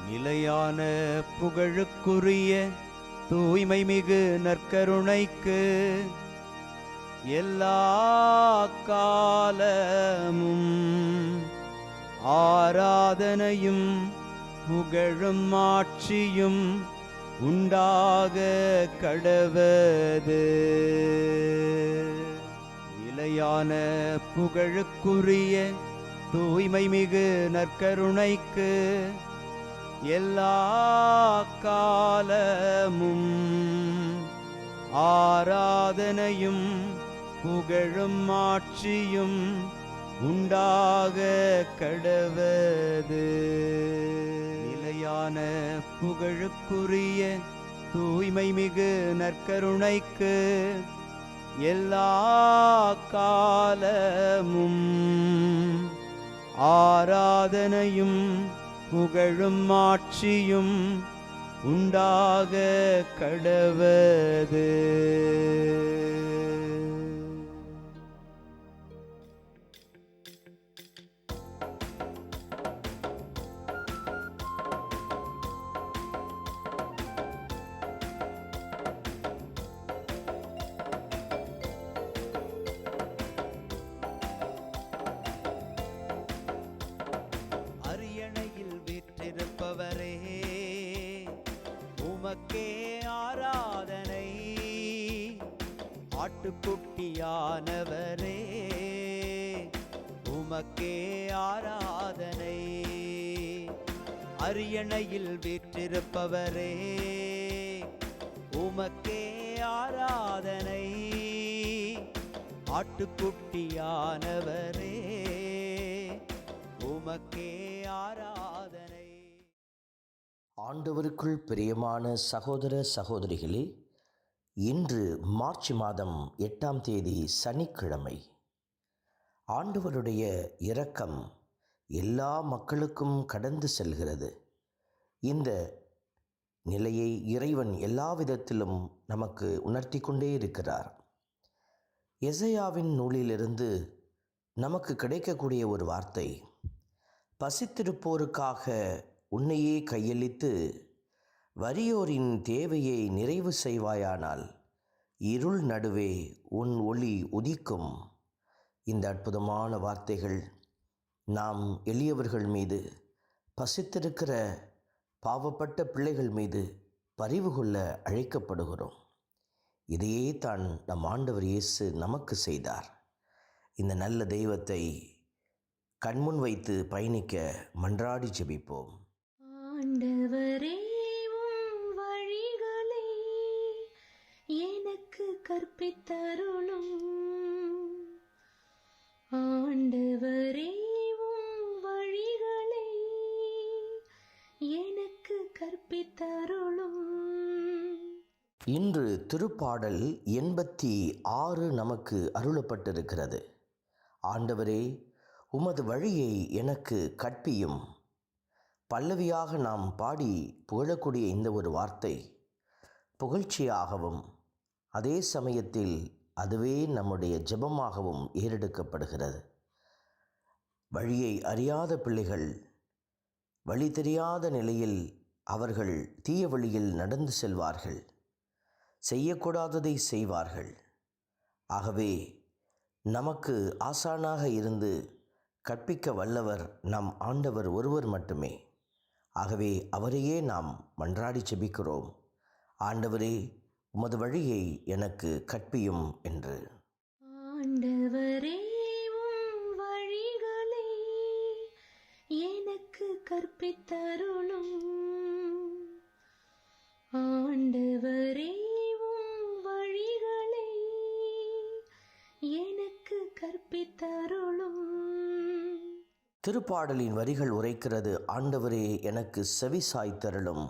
நிலையான புகழுக்குரிய தூய்மை மிகு நற்கருணைக்கு எல்லா காலமும் ஆராதனையும் புகழும் ஆட்சியும் உண்டாக கடவது. நிலையான புகழுக்குரிய தூய்மை மிகு நற்கருணைக்கு எல்லா காலமும் ஆராதனையும் புகழும் ஆட்சியும் உண்டாக கடவது. நிலையான புகழுக்குரிய தூய்மை மிகு நற்கருணைக்கு எல்லா காலமும் ஆராதனையும் புகழும் ஆட்சியும் உண்டாக கடவது. அரியணையில் வீற்றிருப்பவரே, உமக்கே ஆராதனை. ஆட்டுக்குட்டியானவரே, உமக்கே ஆராதனை. அரியணையில் வீற்றிருப்பவரே, உமக்கே ஆராதனை. ஆட்டுக்குட்டியானவரே, உமக்கே ஆராதனை. ஆண்டவருக்குள் பிரியமான சகோதர சகோதரிகளே, இன்று மார்ச் மாதம் 8ஆம் தேதி சனிக்கிழமை. ஆண்டவருடைய இரக்கம் எல்லா மக்களுக்கும் கடந்து செல்கிறது. இந்த நிலையை இறைவன் எல்லா விதத்திலும் நமக்கு உணர்த்தி கொண்டே இருக்கிறார். எசையாவின் நூலிலிருந்து நமக்கு கிடைக்கக்கூடிய ஒரு வார்த்தை, பசித்திருப்போருக்காக உன்னையே கையளித்து வறியோரின் தேவையை நிறைவு செய்வாயானால் இருள் நடுவே உன் ஒளி உதிக்கும். இந்த அற்புதமான வார்த்தைகள் நாம் எளியவர்கள் மீது, பசித்திருக்கிற பாவப்பட்ட பிள்ளைகள் மீது பரிவு கொள்ள அழைக்கப்படுகிறோம். இதையே தான் நம் ஆண்டவர் இயேசு நமக்கு செய்தார். இந்த நல்ல தெய்வத்தை கண்முன் வைத்து பயணிக்க மன்றாடி ஜெபிப்போம். ஆண்டவரே, உம் வழிகளை எனக்கு கற்பித்தருளும். ஆண்டவரே, உம் வழிகளை எனக்கு கற்பித்தருளும். இன்று திருப்பாடல் 86 நமக்கு அருளப்பட்டிருக்கிறது. ஆண்டவரே, உமது வழியை எனக்கு கற்பியும். பல்லவியாக நாம் பாடி புகழக்கூடிய இந்த ஒரு வார்த்தை புகழ்ச்சியாகவும் அதே சமயத்தில் அதுவே நம்முடைய ஜெபமாகவும் ஏறெடுக்கப்படுகிறது. வழியை அறியாத பிள்ளைகள், வழி தெரியாத நிலையில் அவர்கள் தீய வழியில் நடந்து செல்வார்கள், செய்யக்கூடாததை செய்வார்கள். ஆகவே நமக்கு ஆசானாக இருந்து கற்பிக்க வல்லவர் நம் ஆண்டவர் ஒருவர் மட்டுமே. ஆகவே அவரையே நாம் மன்றாடி ஜெபிக்கிறோம். ஆண்டவரே, உமது வழியை எனக்கு கற்பியும் என்று. ஆண்டவரே, உம் வழிகளை எனக்கு கற்பித்தருளும். ஆண்டவரே, உம் வழிகளை எனக்கு கற்பித்தருளும். திருப்பாடலின் வரிகள் உரைக்கிறது, ஆண்டவரே எனக்கு செவி சாய்த்தருளும்,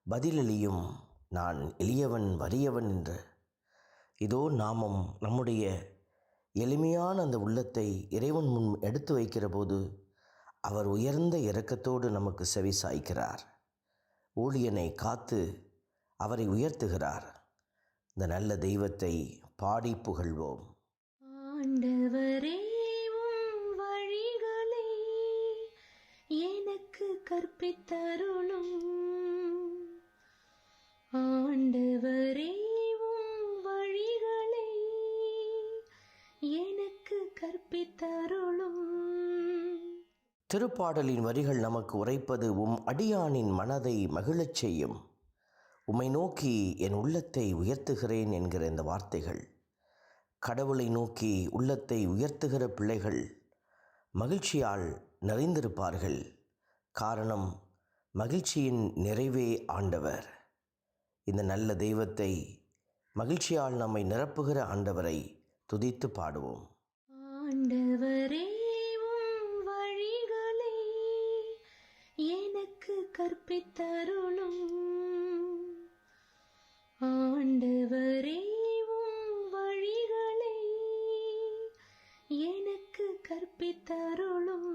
பதிலளியும், நான் எளியவன் வறியவன் என்று. இதோ நாமும் நம்முடைய எளிமையான அந்த உள்ளத்தை இறைவன் முன் எடுத்து வைக்கிற போது அவர் உயர்ந்த இரக்கத்தோடு நமக்கு செவி சாய்க்கிறார். ஊழியனை காத்து அவரை உயர்த்துகிறார். இந்த நல்ல தெய்வத்தை பாடி புகழ்வோம். ஆண்டவரே, உம் வழிகளை எனக்கு கற்பித்தருளும் ஆண்டவரே உம் வழிகளை எனக்கு கற்பித்தருளும். திருப்பாடலின் வரிகள் நமக்கு உரைப்பது, உம் அடியானின் மனதை மகிழச் செய்யும், உம்மை நோக்கி என் உள்ளத்தை உயர்த்துகிறேன் என்கிற இந்த வார்த்தைகள். கடவுளை நோக்கி உள்ளத்தை உயர்த்துகிற பிள்ளைகள் மகிழ்ச்சியால் நிறைந்திருப்பார்கள். காரணம், மகிழ்ச்சியின் நிறைவே ஆண்டவர். இந்த நல்ல தெய்வத்தை, மகிழ்ச்சியால் நம்மை நிரப்புகிற ஆண்டவரை துதித்து பாடுவோம். ஆண்டவரே உம் வழிகளை எனக்கு கற்பித்தருளும் ஆண்டவரே உம் வழிகளை எனக்கு கற்பித்தருளும்.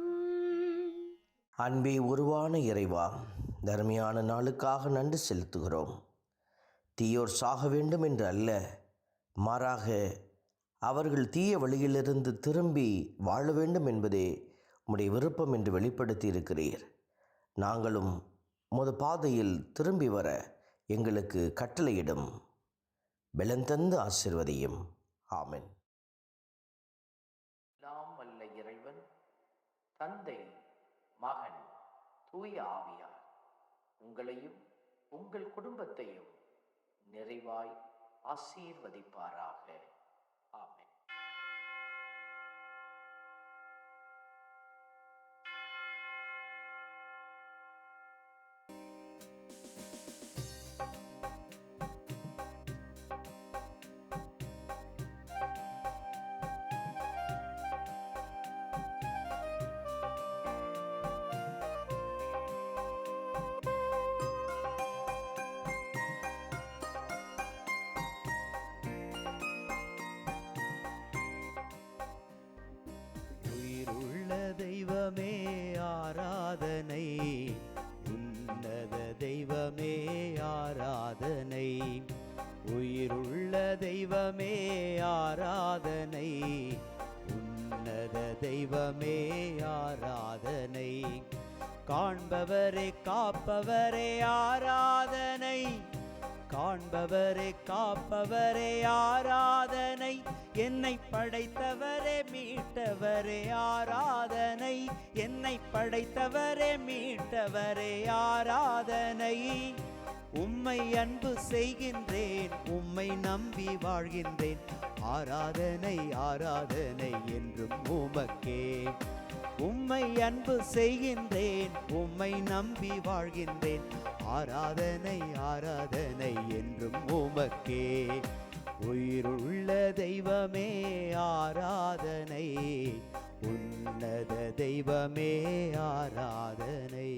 அன்பே உருவான இறைவா, தர்மையான நாளுக்காக நன்றி செலுத்துகிறோம். தீயோர் சாக வேண்டும் என்று அல்ல, மாறாக அவர்கள் தீய வழியிலிருந்து திரும்பி வாழ வேண்டும் என்பதே உம்முடைய விருப்பம் என்று வெளிப்படுத்தி இருக்கிறீர். நாங்களும் உமது பாதையில் திரும்பி வர எங்களுக்கு கட்டளையிடும். பலந்தந்து ஆசீர்வதியும். ஆமென். எல்லாம் வல்ல இறைவன், தந்தை, மகன், தூய ஆவியார் உங்களையும் உங்கள் குடும்பத்தையும் நிறைவாய் ஆசீர்வதிப்பாராக. ஆமென். தெய்வமே ஆராதனை, உன்னத தெய்வமே ஆராதனை, உயிருள்ள தெய்வமே ஆராதனை, உன்னத தெய்வமே ஆராதனை, காண்பவரே காப்பவரே ஆராதனை, காண்பவரே காப்பவரே ஆராதனை, என்னை படைத்தவரே மீட்டவரே ஆராதனை, என்னை படைத்தவரே மீட்டவரே ஆராதனை, உம்மை அன்பு செய்கின்றேன், உம்மை நம்பி வாழ்கின்றேன், ஆராதனை ஆராதனை என்றும் உமக்கே. உம்மை அன்பு செய்கின்றேன், உம்மை நம்பி வாழ்கின்றேன், ஆராதனை ஆராதனை என்றும் உமக்கே. உயிருள்ள தெய்வமே ஆராதனை, உன்னத தெய்வமே ஆராதனை.